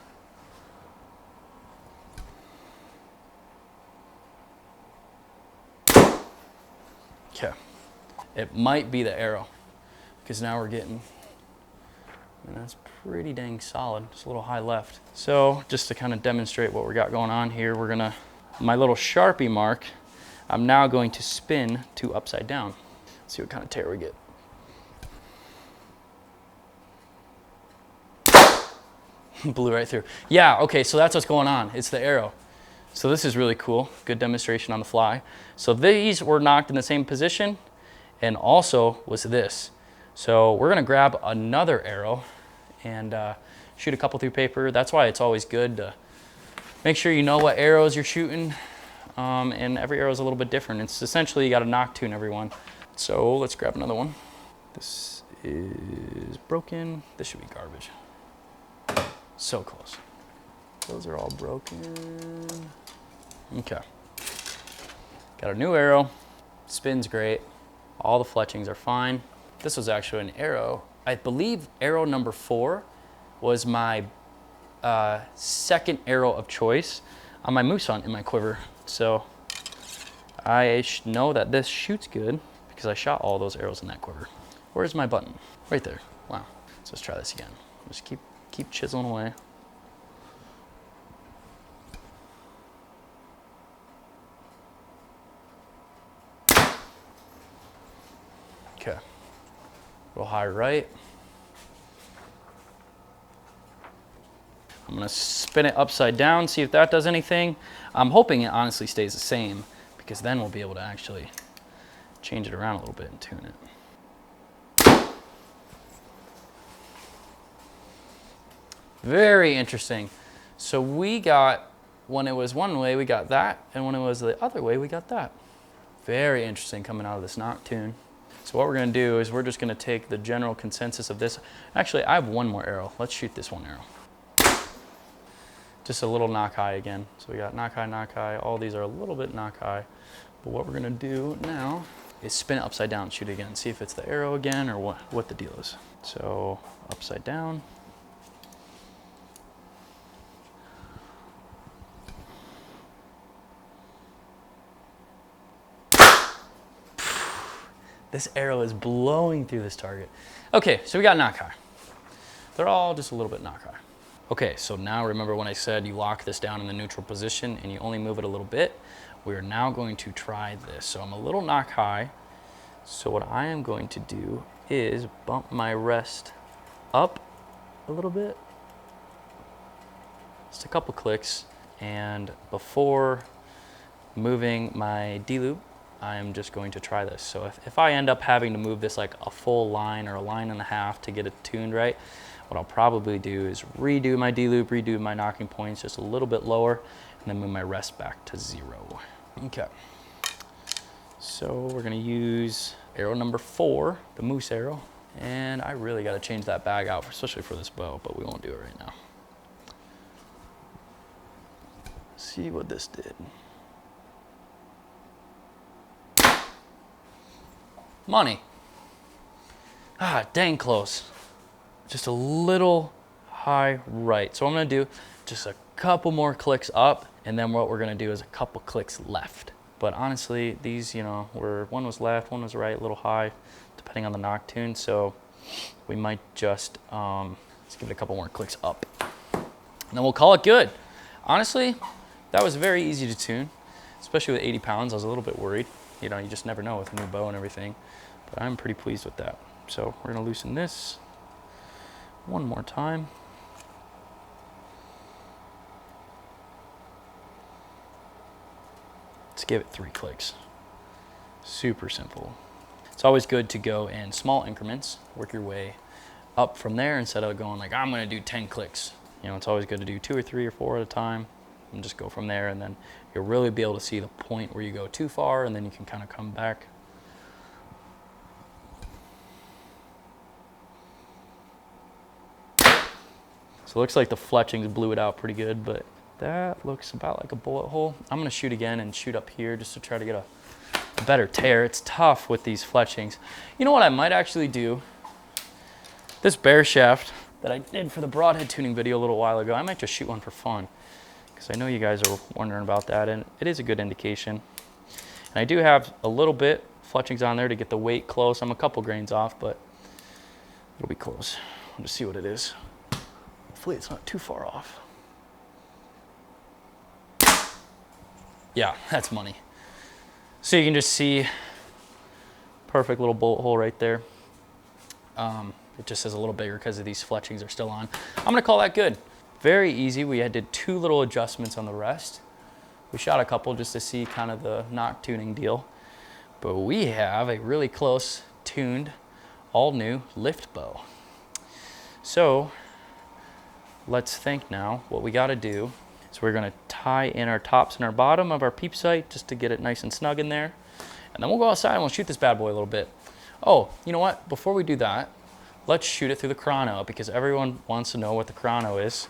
Okay, it might be the arrow because now we're getting, and that's pretty dang solid. Just a little high left. So just to kind of demonstrate what we got going on here, we're gonna, my little Sharpie mark, I'm now going to spin to upside down. Let's see what kind of tear we get. Blew right through. Yeah, okay, so that's what's going on. It's the arrow. So this is really cool. Good demonstration on the fly. So these were knocked in the same position, and also was this. So we're gonna grab another arrow and shoot a couple through paper. That's why it's always good to make sure you know what arrows you're shooting, and every arrow is a little bit different. It's essentially you got to knock tune every one. So let's grab another one. This is broken. This should be garbage. So close. Those are all broken. Okay. Got a new arrow. Spins great. All the fletchings are fine. This was actually an arrow. I believe arrow number 4 was my second arrow of choice on my moose hunt in my quiver. So I know that this shoots good because I shot all those arrows in that quiver. Where's my button? Right there. Wow. So let's try this again. Just keep chiseling away. Okay. A little high right. I'm gonna spin it upside down, see if that does anything. I'm hoping it honestly stays the same because then we'll be able to actually change it around a little bit and tune it. Very interesting. So we got, when it was one way, we got that, and when it was the other way, we got that. Very interesting coming out of this knock tune. So what we're gonna do is we're just gonna take the general consensus of this. Actually, I have one more arrow. Let's shoot this one arrow. Just a little knock high again. So we got knock high. All these are a little bit knock high. But what we're gonna do now is spin it upside down, shoot it again. See if it's the arrow again or what the deal is. So upside down. This arrow is blowing through this target. Okay, so we got knock high. They're all just a little bit knock high. Okay, so now remember when I said you lock this down in the neutral position and you only move it a little bit? We are now going to try this. So I'm a little knock high. So what I am going to do is bump my rest up a little bit. Just a couple clicks. And before moving my D-loop, I'm just going to try this. So if I end up having to move this like a full line or a line and a half to get it tuned right, what I'll probably do is redo my D-loop, redo my knocking points just a little bit lower, and then move my rest back to 0. Okay. So we're gonna use arrow number 4, the moose arrow. And I really gotta change that bag out, especially for this bow, but we won't do it right now. See what this did. Money. Ah, dang close. Just a little high right. So what I'm gonna do, just a couple more clicks up, and then what we're gonna do is a couple clicks left. But honestly, these, you know, one was left, one was right, a little high, depending on the knock tune. So we might just, let's give it a couple more clicks up. And then we'll call it good. Honestly, that was very easy to tune, especially with 80 pounds. I was a little bit worried. You know, you just never know with a new bow and everything. But I'm pretty pleased with that. So we're gonna loosen this one more time. Let's give it 3 clicks. Super simple. It's always good to go in small increments, work your way up from there instead of going like, I'm gonna do 10 clicks. You know, it's always good to do 2 or 3 or 4 at a time and just go from there, and then you'll really be able to see the point where you go too far, and then you can kind of come back. So it looks like the fletchings blew it out pretty good, but that looks about like a bullet hole. I'm gonna shoot again and shoot up here just to try to get a better tear. It's tough with these fletchings. You know what I might actually do? This bear shaft that I did for the broadhead tuning video a little while ago, I might just shoot one for fun, because I know you guys are wondering about that, and it is a good indication. And I do have a little bit fletchings on there to get the weight close. I'm a couple grains off, but it'll be close. We'll just see what it is. Hopefully it's not too far off. Yeah, that's money. So you can just see perfect little bullet hole right there. It just is a little bigger because of these fletchings are still on. I'm gonna call that good. Very easy. We did 2 little adjustments on the rest. We shot a couple just to see kind of the knock tuning deal. But we have a really close tuned, all new lift bow. So let's think now. What we gotta do is we're gonna tie in our tops and our bottom of our peep sight just to get it nice and snug in there. And then we'll go outside and we'll shoot this bad boy a little bit. Oh, you know what? Before we do that, let's shoot it through the chrono, because everyone wants to know what the chrono is,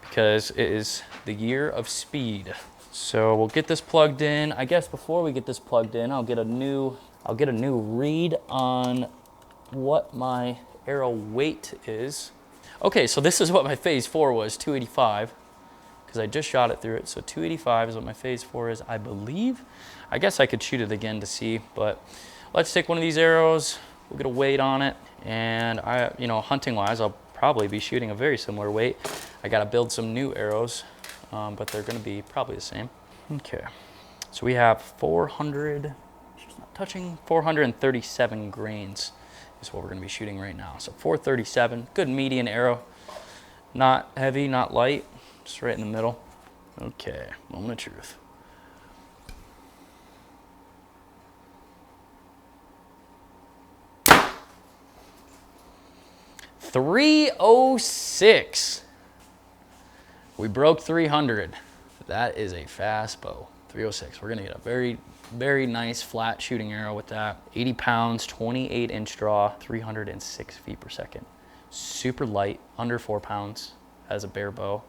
because it is the year of speed. So we'll get this plugged in. I guess before we get this plugged in, I'll get a new read on what my arrow weight is. Okay, so this is what my phase 4 was, 285, because I just shot it through it. So 285 is what my phase 4 is, I believe. I guess I could shoot it again to see, but let's take one of these arrows. We'll get a weight on it, and hunting wise, I'll probably be shooting a very similar weight. I gotta build some new arrows, but they're gonna be probably the same. Okay, so we have 437 grains is what we're gonna be shooting right now. So 437, good median arrow. Not heavy, not light, just right in the middle. Okay, moment of truth. .306. We broke 300. That is a fast bow. 306. We're gonna get a very, very nice flat shooting arrow with that. 80 pounds, 28-inch draw, 306 feet per second. Super light, under 4 pounds as a bare bow,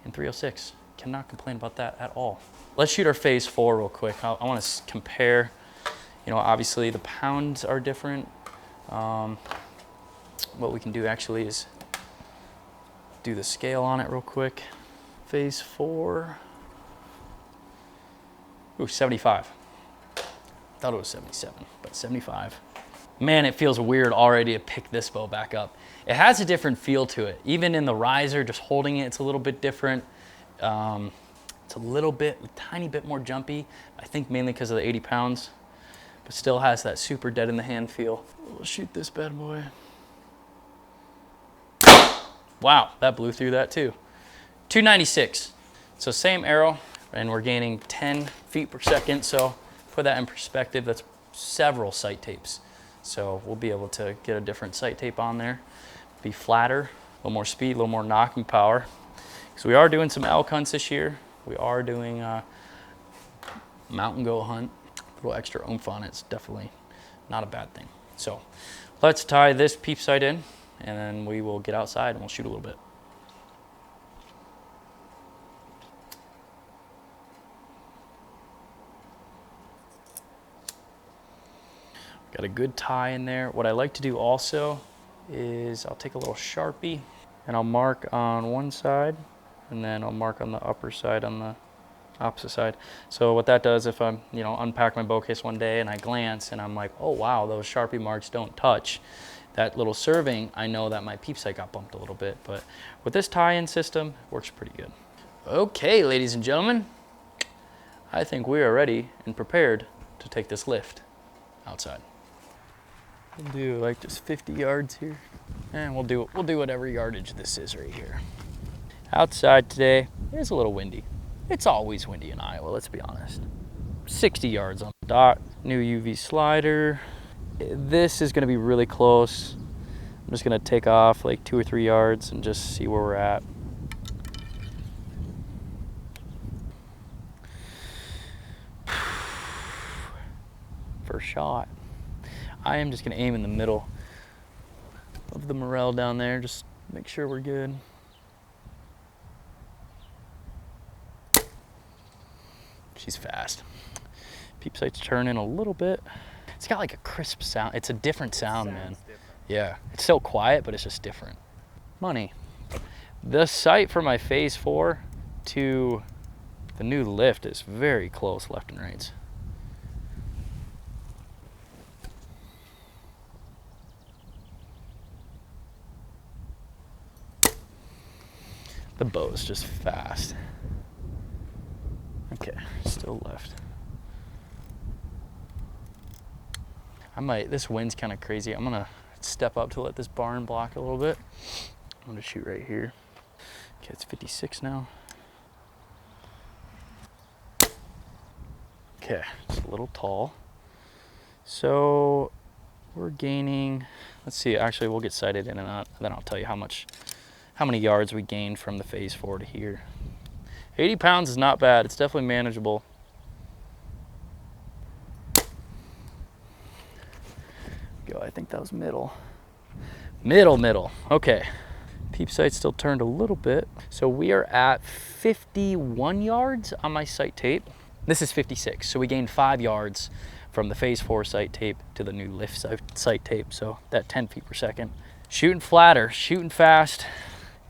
and 306. Cannot complain about that at all. Let's shoot our phase 4 real quick. I want to compare. You know, obviously the pounds are different. What we can do actually is do the scale on it real quick. Phase 4. Ooh, 75. Thought it was 77, but 75. Man, it feels weird already to pick this bow back up. It has a different feel to it. Even in the riser, just holding it, it's a little bit different. It's a tiny bit more jumpy. I think mainly because of the 80 pounds, but still has that super dead in the hand feel. We'll shoot this bad boy. Wow, that blew through that too. 296. So same arrow, and we're gaining 10 feet per second. So put that in perspective, that's several sight tapes. So we'll be able to get a different sight tape on there, be flatter, a little more speed, a little more knocking power. So we are doing some elk hunts this year. We are doing a mountain goat hunt. A little extra oomph on it. It's definitely not a bad thing. So let's tie this peep sight in, and then we will get outside and we'll shoot a little bit. Got a good tie in there. What I like to do also is I'll take a little Sharpie and I'll mark on one side, and then I'll mark on the upper side on the opposite side. So what that does, if I'm, unpack my bow case one day and I glance and I'm like, oh wow, those Sharpie marks don't touch that little serving, I know that my peep sight got bumped a little bit. But with this tie-in system, it works pretty good. Okay, ladies and gentlemen, I think we are ready and prepared to take this lift outside. We'll do like just 50 yards here, and we'll do whatever yardage this is right here. Outside today, it's a little windy. It's always windy in Iowa, let's be honest. 60 yards on the dot. New UV slider. This is gonna be really close. I'm just gonna take off like 2 or 3 yards and just see where we're at. First shot. I am just gonna aim in the middle of the morel down there, just make sure we're good. She's fast. Peep sight's turning a little bit. It's got like a crisp sound. It's a different sound, man. Yeah, it's still quiet, but it's just different. Money. The sight for my phase 4 to the new lift is very close, left and right. The bow is just fast. Okay, still left. This wind's kind of crazy. I'm gonna step up to let this barn block a little bit. I'm gonna shoot right here. Okay, it's 56 now. Okay, it's a little tall. So we're gaining, let's see, actually we'll get sighted in and then I'll tell you how many yards we gained from the phase 4 to here. 80 pounds is not bad. It's definitely manageable. Go, I think that was middle. Middle. Okay. Peep sight still turned a little bit. So we are at 51 yards on my sight tape. This is 56. So we gained 5 yards from the phase 4 sight tape to the new lift sight tape. So that 10 feet per second. Shooting flatter, shooting fast.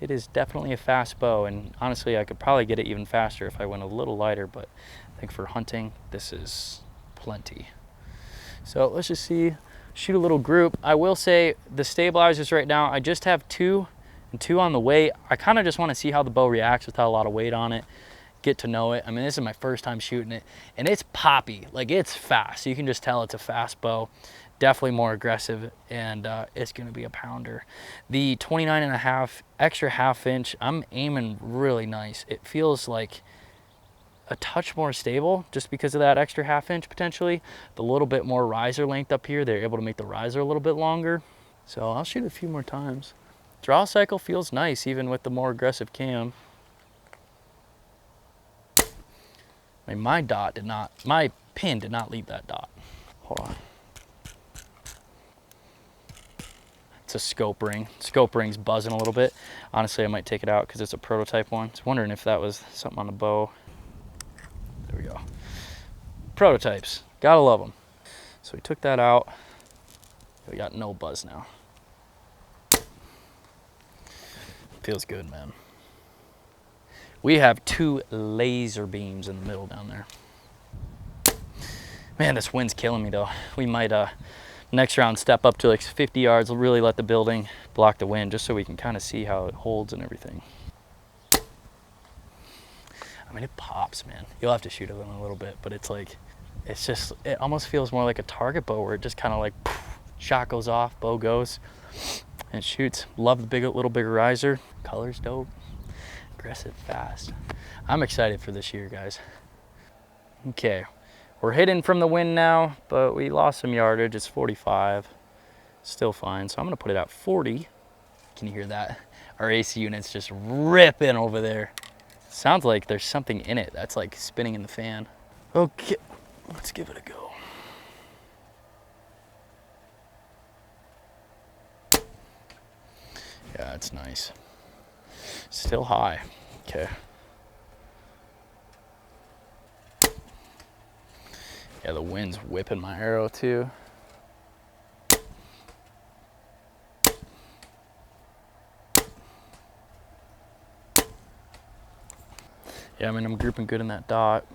It is definitely a fast bow, and honestly I could probably get it even faster if I went a little lighter, but I think for hunting this is plenty. So let's just see, shoot a little group. I will say the stabilizers right now, I just have 2 and 2 on the way. I kind of just want to see how the bow reacts without a lot of weight on it, get to know it. I mean, this is my first time shooting it, and it's poppy, like it's fast. You can just tell it's a fast bow. Definitely more aggressive, and it's going to be a pounder. The 29.5 extra half inch, I'm aiming really nice. It feels like a touch more stable just because of that extra half inch potentially. The little bit more riser length up here, they're able to make the riser a little bit longer. So I'll shoot a few more times. Draw cycle feels nice even with the more aggressive cam. I mean, my pin did not leave that dot. Hold on. It's a scope ring. Scope ring's buzzing a little bit. Honestly, I might take it out because it's a prototype one. I was wondering if that was something on the bow. There we go. Prototypes, gotta love them. So we took that out. We got no buzz now. Feels good, man. We have 2 laser beams in the middle down there. Man, this wind's killing me though. We might Next round, step up to like 50 yards, really let the building block the wind just so we can kind of see how it holds and everything. I mean, it pops, man. You'll have to shoot it in a little bit, but it's like, it's just, it almost feels more like a target bow where it just kind of like, poof, shot goes off, bow goes, and it shoots. Love the big, little bigger riser. Color's dope. Aggressive, fast. I'm excited for this year, guys. Okay, we're hidden from the wind now, but we lost some yardage. It's 45, still fine. So I'm gonna put it at 40. Can you hear that? Our AC unit's just ripping over there. Sounds like there's something in it that's like spinning in the fan. Okay, let's give it a go. Yeah, it's nice. Still high. Okay. Yeah, the wind's whipping my arrow too. Yeah, I mean, I'm grouping good in that dot.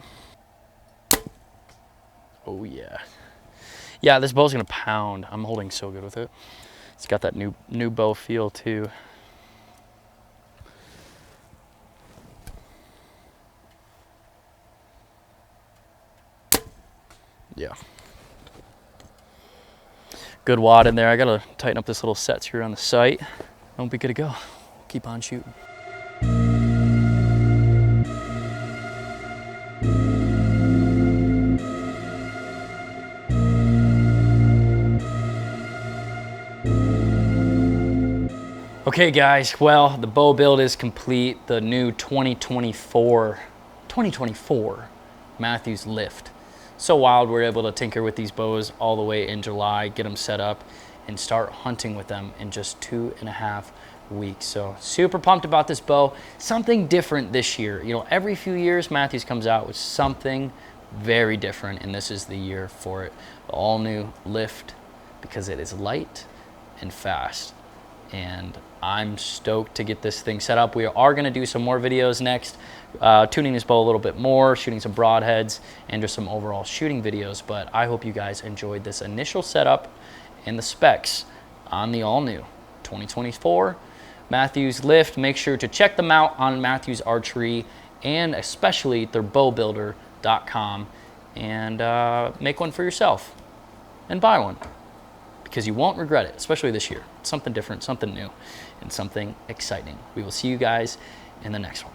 Oh yeah. Yeah, this bow's gonna pound. I'm holding so good with it. It's got that new bow feel too. Yeah. Good wad in there. I gotta tighten up this little set screw on the sight. I'll be good to go. Keep on shooting. Okay guys, well, the bow build is complete. The new 2024 Mathews lift. So wild, we're able to tinker with these bows all the way in July, get them set up, and start hunting with them in just 2.5 weeks. So super pumped about this bow. Something different this year. You know, every few years Mathews comes out with something very different, and this is the year for it. The all new lift, because it is light and fast. And I'm stoked to get this thing set up. We are gonna do some more videos next, tuning this bow a little bit more, shooting some broadheads, and just some overall shooting videos. But I hope you guys enjoyed this initial setup and the specs on the all new 2024 Mathews lift. Make sure to check them out on Mathews Archery and especially their bowbuilder.com and make one for yourself and buy one, because you won't regret it, especially this year. Something different, something new, and something exciting. We will see you guys in the next one.